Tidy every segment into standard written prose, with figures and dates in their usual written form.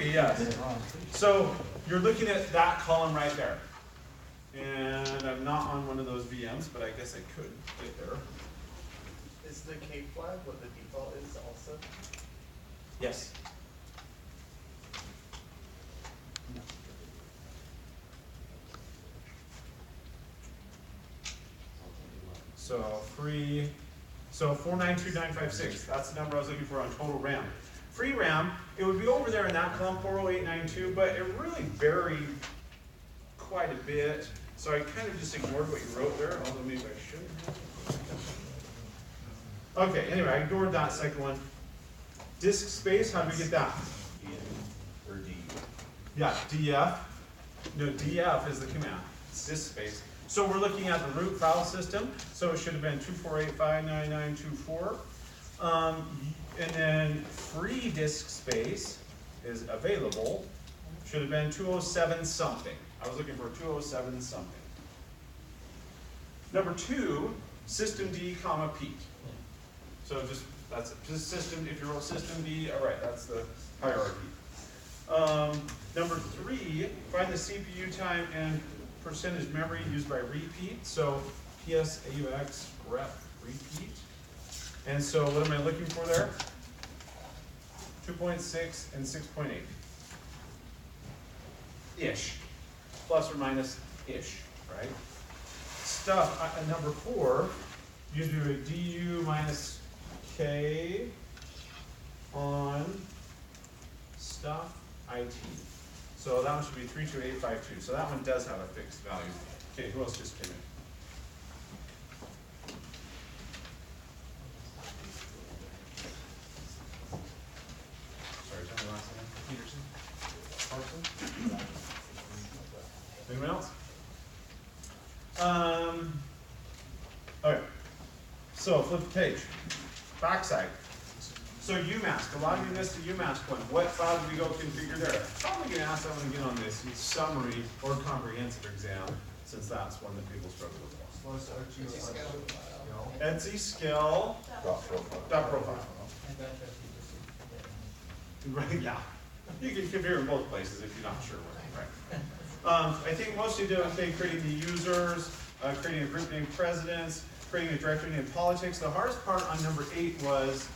Maybe, yes. So you're looking at that column right there. And I'm not on one of those VMs, but I guess I could get there. Is the K flag what the default is also? Yes. So free, so 492956, that's the number I was looking for on total RAM. Free RAM, it would be over there in that column, 40892, but it really varied quite a bit. So I kind of just ignored what you wrote there, although maybe I should. Okay, anyway, I ignored that second one. Disk space, how do we get that? Or D. Yeah, DF. No, DF is the command. It's disk space. So we're looking at the root file system. So it should have been 248.59924. And then free disk space is available. Should have been 207 something. I was looking for 207 something. Number 2, system D, comma Pete. So that's just system. If you wrote system D, all right, that's the hierarchy. Number 3, find the CPU time and percentage memory used by repeat. So PS AUX rep repeat. And so what am I looking for there? 2.6 and 6.8. Ish. Plus or minus ish, right? Stuff, number 4, you do a du minus k on stuff IT. So that one should be 32852. So that one does have a fixed value. Okay, who else just came in? Sorry, tell me the last name. Peterson? Parson? Anyone else? Okay. So flip the page. Backside. So UMask, a lot of you missed the UMask one. What file did we go configure there? Probably going to ask that one again on this summary or comprehensive exam, since that's one that people struggle with. Etsy skill. Dot profile. Right, yeah. You can configure in both places if you're not sure what, right? I think most of you did okay creating the users, creating a group named presidents, creating a directory named politics. The hardest part on number 8 was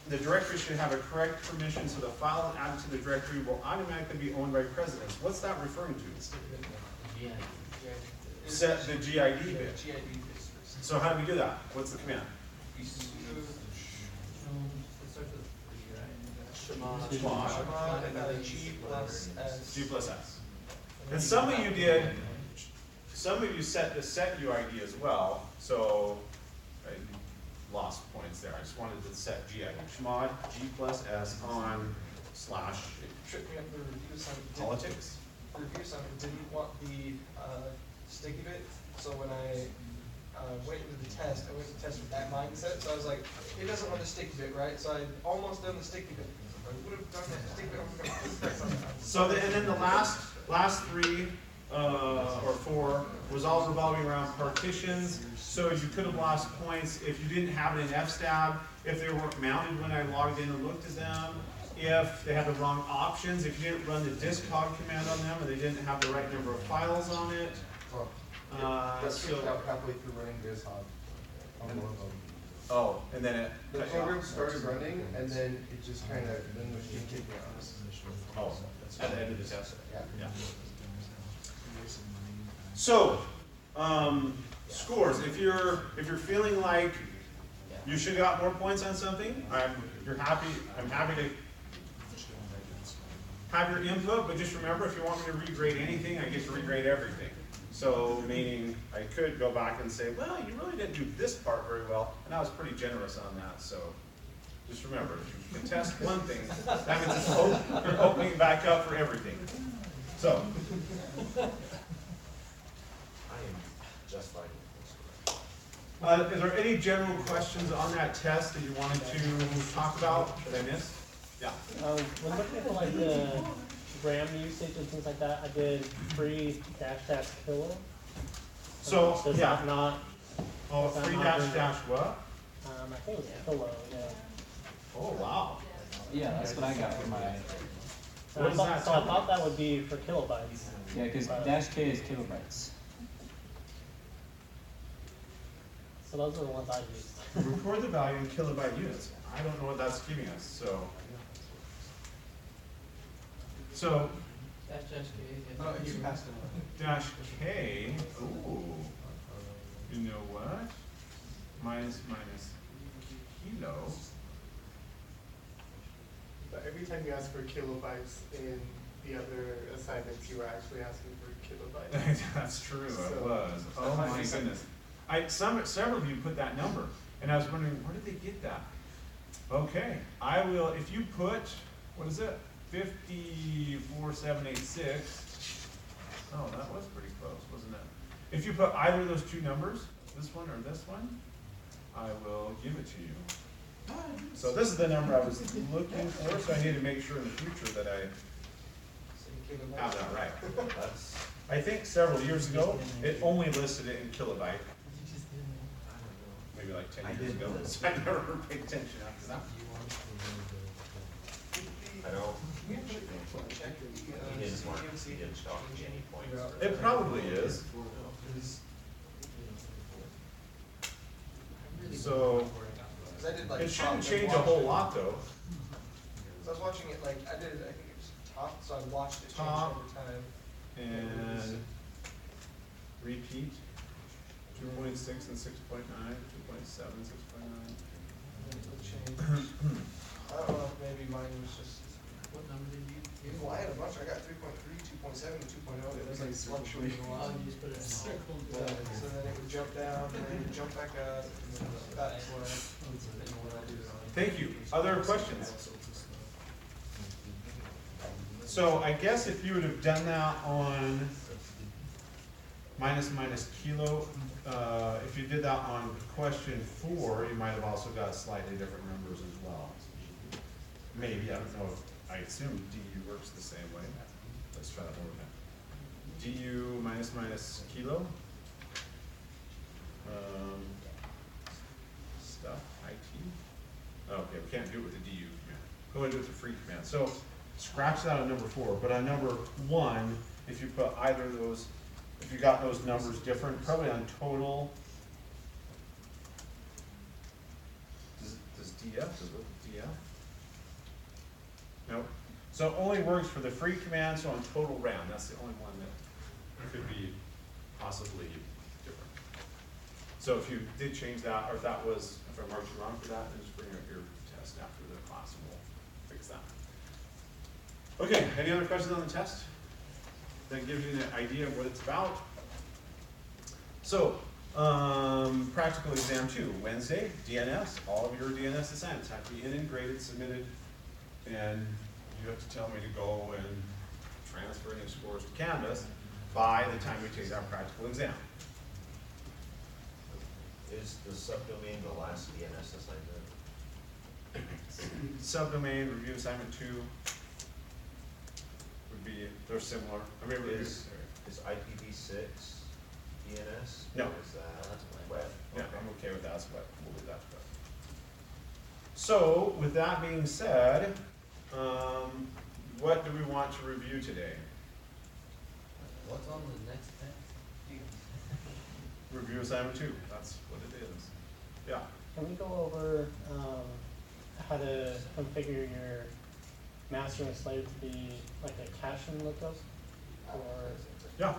the directory should have a correct permission, so the file added to the directory will automatically be owned by presidents. What's that referring to? Set the GID bit. So how do we do that? What's the command? Shemad and then G plus S. G plus S. And some of you set the set UID as well, so I lost points there. I just wanted to set GID. Shemad G plus S on slash Tripped me up the review assignment. politics. The review assignment didn't want the sticky bit, so when I went into the test, I went to test with that mindset, so I was like, it doesn't want the sticky bit, right? So I'd almost done the sticky bit. I would have done that sticky bit, I would have put on it. So and then the last 3 or 4 was all revolving around partitions. So you could have lost points if you didn't have it in FSTAB, if they weren't mounted when I logged in and looked at them, if they had the wrong options, if you didn't run the discog command on them, or they didn't have the right number of files on it. Let's kick out halfway through running this hub. Oh, and then it. The program started running, and then it just kind of, then the machine kicked me out. Oh, at the end of the test. Yeah. So, scores. If you're feeling like you should have got more points on something, I'm happy to have your input. But just remember, if you want me to regrade anything, I get to regrade everything. So, meaning I could go back and say, well, you really didn't do this part very well, and I was pretty generous on that. So, just remember, if you can test one thing, that means you're opening back up for everything. So. Just fine. Is there any general questions on that test that you wanted to talk about that I missed? Yeah. When looking at like the RAM usage and things like that, I did free -- kilo. So Does yeah. that not? Oh, does that free not dash what? I think it was kilo. Yeah. Oh wow. Yeah, that's what I got for my And What does that so I tell thought me? that would be for kilobytes. Yeah, because dash K is kilobytes. So those are the ones I used. Record the value in kilobyte units. I don't know what that's giving us, so. So, That's just K. No, you passed it. dash K, ooh, you know what? Minus kilo. But every time you ask for kilobytes in the other assignments, you were actually asking for kilobytes. That's true, I So- was. Oh my goodness. Several of you put that number, and I was wondering, where did they get that? Okay, I will, if you put, what is it? 54786. Oh, that was pretty close, wasn't it? If you put either of those two numbers, this one or this one, I will give it to you. So this is the number I was looking for, so I need to make sure in the future that I have that right. That's, I think several years ago, it only listed it in kilobyte, maybe like 10 years ago, so I never paid attention after that. I don't, he didn't mark, he didn't stock any points. for It that. probably is. So, Cause I did like. it top shouldn't and change a watched whole it. lot though. So I was watching it like, I think it was top, so I watched it change Top. over time. And repeat, 2.6 and 6.9, 2.7, 6.9. And then it would change. I don't know if maybe mine was just, What number did you give? well, I had a bunch, I got 3.3, 2.7, and 2.0, it was like fluctuating a lot. Oh, you just put it in circle. So then it would jump down, and then it would jump back up, and then that's where. Thank you. Other questions? So I guess if you would have done that on minus kilo, if you did that on question 4, you might have also got slightly different numbers as well. Maybe, I don't know, I assume DU works the same way. Let's try that one more time. DU minus kilo. Stuff, IT. Okay, we can't do it with the DU command. Go ahead and do it with the free command. So scratch that on number 4, but on number 1, if you put either of those, if you got those numbers different, probably on total. Does DF, does it work with DF? Nope. So it only works for the free command, so on total RAM, that's the only one that could be possibly different. So if you did change that, or if that was, if I marked you wrong for that, then just bring up your test after the class and we'll fix that. Okay, any other questions on the test? That gives you an idea of what it's about. So, practical exam 2, Wednesday, DNS. All of your DNS assignments have to be in and graded, submitted, and you have to tell me to go and transfer any scores to Canvas by the time we take our practical exam. Is the subdomain the last DNS assignment? Subdomain, review assignment 2 would be, they're similar. I mean, Is IPv6 DNS? No. Or is that web? Yeah, I'm okay with that, but we'll do that. So, with that being said, what do we want to review today? What's on the next test? Review assignment 2, that's what it is. Yeah, Can we go over how to configure your master and slave to be like a caching lookup? Or yeah.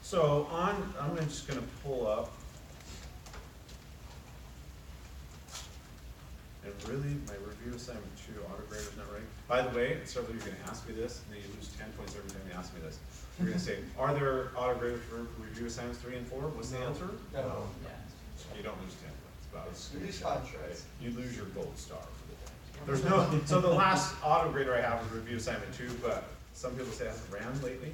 So I'm just gonna pull up. And really, my review assignment 2, autograder's not right. By the way, several of you are gonna ask me this, and then you lose 10 points every time you ask me this. You're gonna say, are there autograders for review assignments 3 and 4? What's the answer? No. You don't lose 10 points, about it. You lose 5, right? You lose your gold star for the day. There's no, so the last auto grader I have is review assignment 2, but some people say I haven't ran lately.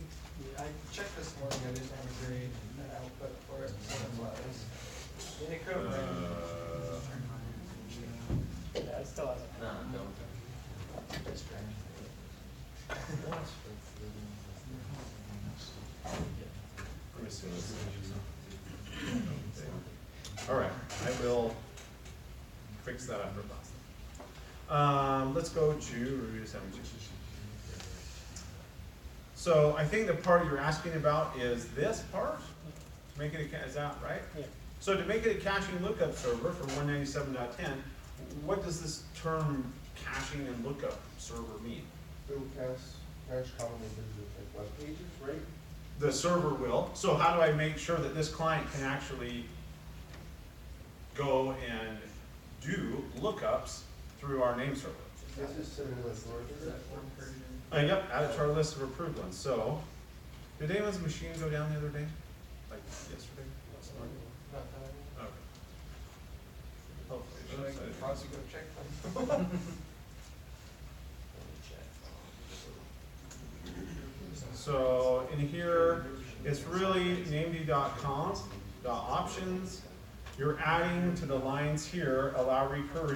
I checked this morning, I didn't have a grade output for it, what it was. And it could have been. yeah, it still hasn't. No, don't. Let me see this. All right, I will fix that after class. Let's go to review 72. So I think the part you're asking about is this part, to make it is that right? Yeah. So to make it a caching lookup server for 197.10, what does this term caching and lookup server mean? It will cache commonly visited like web pages, right? The server will. So how do I make sure that this client can actually go and do lookups through our name server? This is similar to Yep, add it to our list of approved ones. So, did anyone's machine go down the other day? Like yesterday? Not that I know. Okay. Hopefully. Should I Oops, pause you go check them? So in here, it's really named.com, options. You're adding to the lines here, allow recursion.